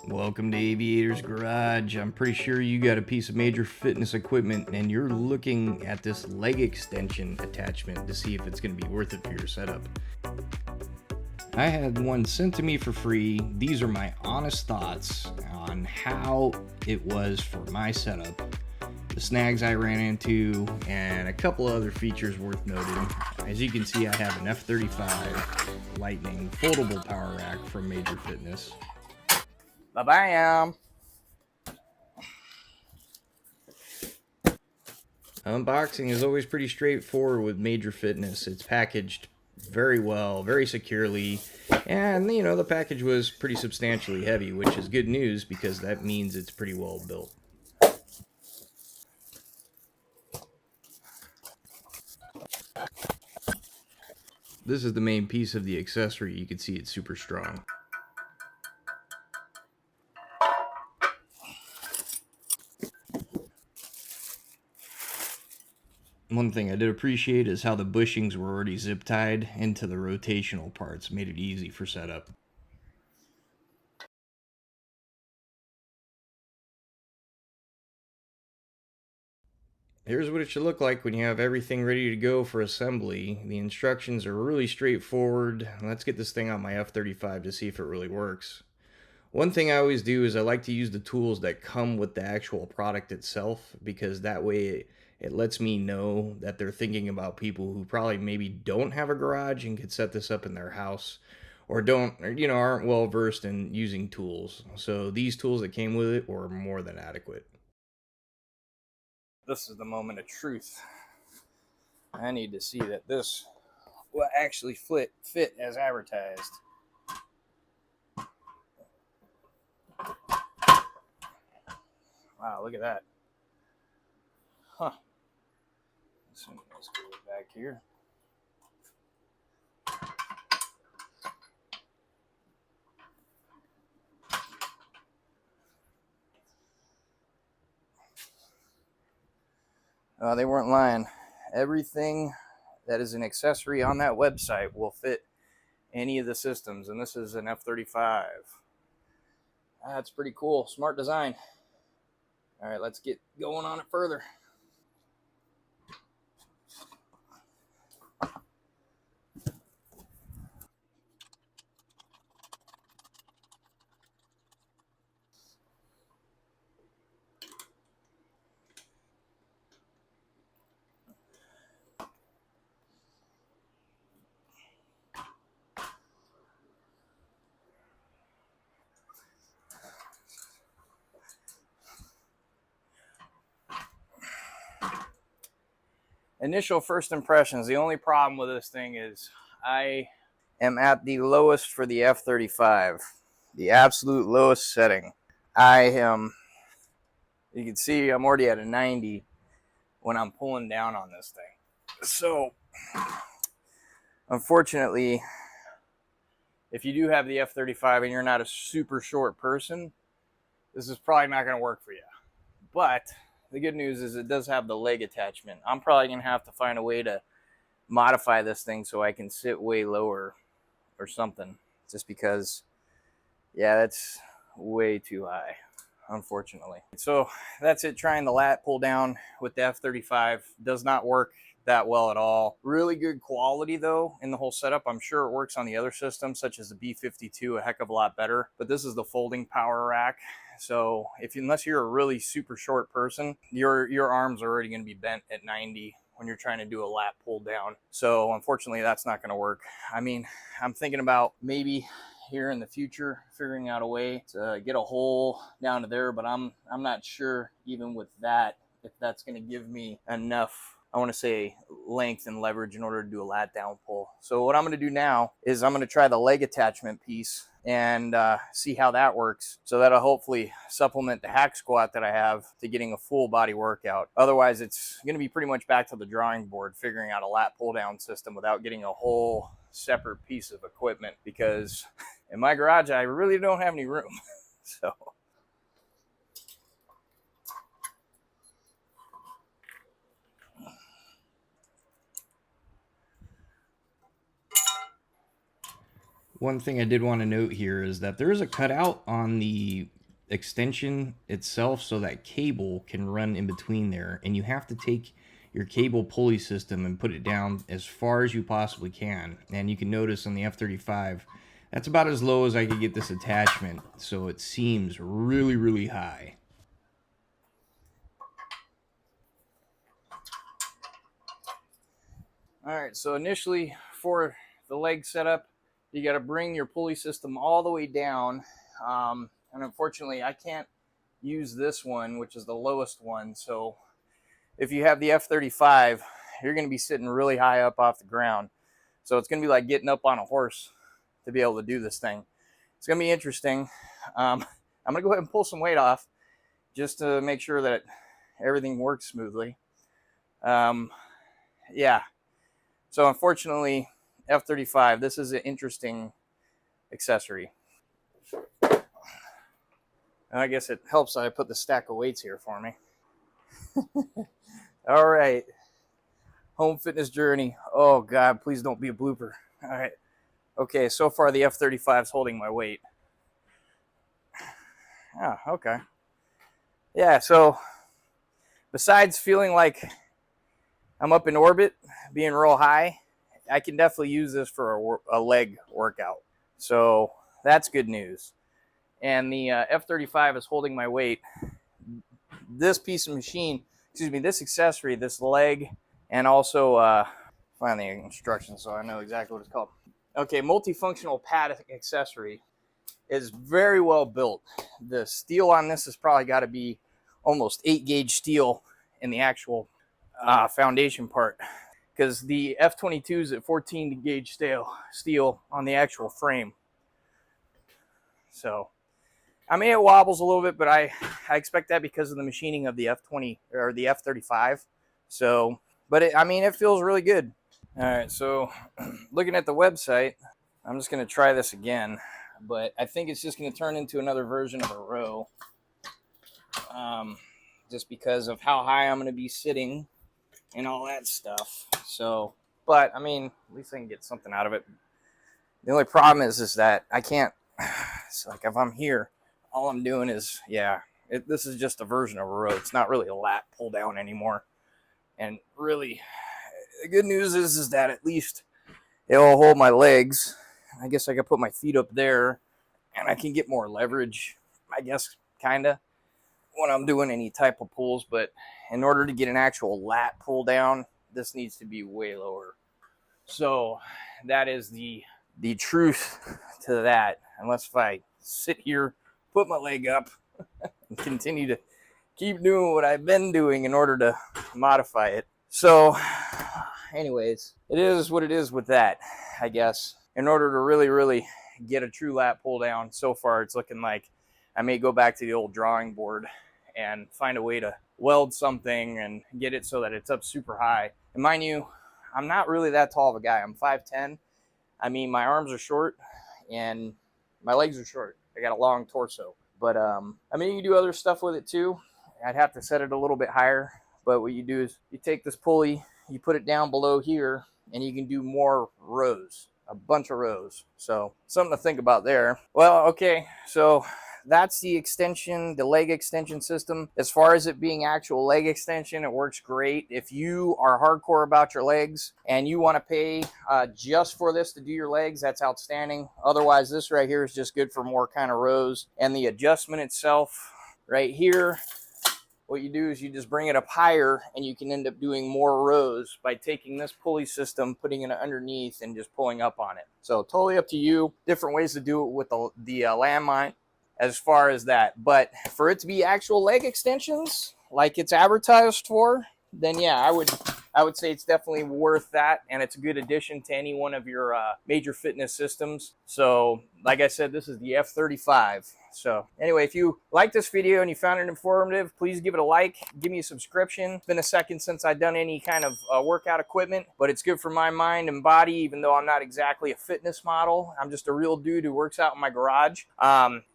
Welcome to Aviator's Garage. I'm pretty sure you got a piece of major fitness equipment and you're looking at this leg extension attachment to see if it's going to be worth it for your setup. I had one sent to me for free. These are my honest thoughts on how it was for my setup, the snags I ran into, and a couple other features worth noting. As you can see, I have an F35 Lightning foldable power rack from Major Fitness. Ba-bam! Unboxing is always pretty straightforward with Major Fitness. It's packaged very well, very securely, and you know, the package was pretty substantially heavy, which is good news because that means it's pretty well built. This is the main piece of the accessory. You can see it's super strong. One thing I did appreciate is how the bushings were already zip tied into the rotational parts. Made it easy for setup. Here's what it should look like when you have everything ready to go for assembly. The instructions are really straightforward. Let's get this thing on my F35 to see if it really works. One thing I always do is I like to use the tools that come with the actual product itself, because that way it lets me know that they're thinking about people who probably maybe don't have a garage and could set this up in their house, or aren't well versed in using tools. So these tools that came with it were more than adequate. This is the moment of truth. I need to see that this will actually fit as advertised. Wow, look at that. Huh. So let's go back here. They weren't lying. Everything that is an accessory on that website will fit any of the systems, and this is an F35. That's pretty cool. Smart design. All right, let's get going on it further. Initial first impressions. The only problem with this thing is I am at the lowest for the F35, the absolute lowest setting. You can see I'm already at a 90 when I'm pulling down on this thing. So unfortunately, if you do have the F35 and you're not a super short person, this is probably not going to work for you. But the good news is it does have the leg attachment. I'm probably going to have to find a way to modify this thing so I can sit way lower or something. Just because, yeah, that's way too high, unfortunately. So that's it, trying the lat pull down with the F35. Does not work that well at all. Really good quality though in the whole setup. I'm sure it works on the other systems such as the B52 a heck of a lot better, but this is the folding power rack. So unless you're a really super short person, your arms are already going to be bent at 90 when you're trying to do a lat pull down. So unfortunately that's not going to work. I mean, I'm thinking about maybe here in the future figuring out a way to get a hole down to there, but I'm not sure even with that if that's going to give me enough, I want to say, length and leverage in order to do a lat down pull. So what I'm going to do now is I'm going to try the leg attachment piece and see how that works. So that'll hopefully supplement the hack squat that I have to getting a full body workout. Otherwise, it's going to be pretty much back to the drawing board, figuring out a lat pull down system without getting a whole separate piece of equipment, because in my garage, I really don't have any room. So One thing I did want to note here is that there is a cutout on the extension itself so that cable can run in between there, and you have to take your cable pulley system and put it down as far as you possibly can. And you can notice on the F35, that's about as low as I could get this attachment, so it seems really, really high. All right, so initially for the leg setup, you got to bring your pulley system all the way down. And unfortunately, I can't use this one, which is the lowest one. So if you have the F35, you're going to be sitting really high up off the ground. So it's going to be like getting up on a horse to be able to do this thing. It's going to be interesting. I'm going to go ahead and pull some weight off just to make sure that everything works smoothly. Yeah. So unfortunately, F35, this is an interesting accessory. I guess it helps that I put the stack of weights here for me. All right. Home fitness journey. Oh, God, please don't be a blooper. All right. Okay, so far the F35 is holding my weight. Oh, okay. Yeah, so besides feeling like I'm up in orbit, being real high, I can definitely use this for a leg workout. So that's good news. And the F35 is holding my weight. This piece of machine, excuse me, this accessory, this leg, and also find the instructions so I know exactly what it's called. Okay, multifunctional pad accessory is very well built. The steel on this has probably got to be almost 8-gauge steel in the actual foundation part, because the F22 is at 14-gauge steel on the actual frame. So, I mean, it wobbles a little bit, but I expect that because of the machining of the F20 or the F35. So, but I mean, it feels really good. All right, so looking at the website, I'm just going to try this again, but I think it's just going to turn into another version of a row, just because of how high I'm going to be sitting and all that stuff. So, but I mean, at least I can get something out of it. The only problem is that I can't. It's like if I'm here, all I'm doing is, yeah, this is just a version of a row. It's not really a lat pull down anymore. And really, the good news is that at least it will hold my legs. I guess I could put my feet up there and I can get more leverage, I guess, kind of, when I'm doing any type of pulls. But in order to get an actual lat pull down, this needs to be way lower. So that is the truth to that. Unless if I sit here, put my leg up, and continue to keep doing what I've been doing in order to modify it. So anyways, it is what it is with that, I guess. In order to really, really get a true lat pull down, so far it's looking like I may go back to the old drawing board and find a way to weld something and get it so that it's up super high. And mind you, I'm not really that tall of a guy. I'm 5'10". I mean, my arms are short and my legs are short. I got a long torso. But, I mean, you can do other stuff with it too. I'd have to set it a little bit higher. But what you do is you take this pulley, you put it down below here, and you can do more rows, a bunch of rows. So something to think about there. Well, okay, so that's the extension, the leg extension system. As far as it being actual leg extension, it works great. If you are hardcore about your legs and you want to pay just for this to do your legs, that's outstanding. Otherwise, this right here is just good for more kind of rows. And the adjustment itself right here, what you do is you just bring it up higher and you can end up doing more rows by taking this pulley system, putting it underneath and just pulling up on it. So totally up to you. Different ways to do it with the landmine as far as that. But for it to be actual leg extensions like it's advertised for, then yeah, I would say it's definitely worth that, and it's a good addition to any one of your major fitness systems. So like I said, this is the F35. So anyway, if you like this video and you found it informative, please give it a like, give me a subscription. It's been a second since I've done any kind of workout equipment, but it's good for my mind and body, even though I'm not exactly a fitness model. I'm just a real dude who works out in my garage.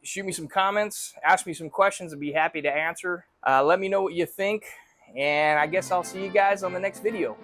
Shoot me some comments, ask me some questions. I'd be happy to answer. Let me know what you think, and I guess I'll see you guys on the next video.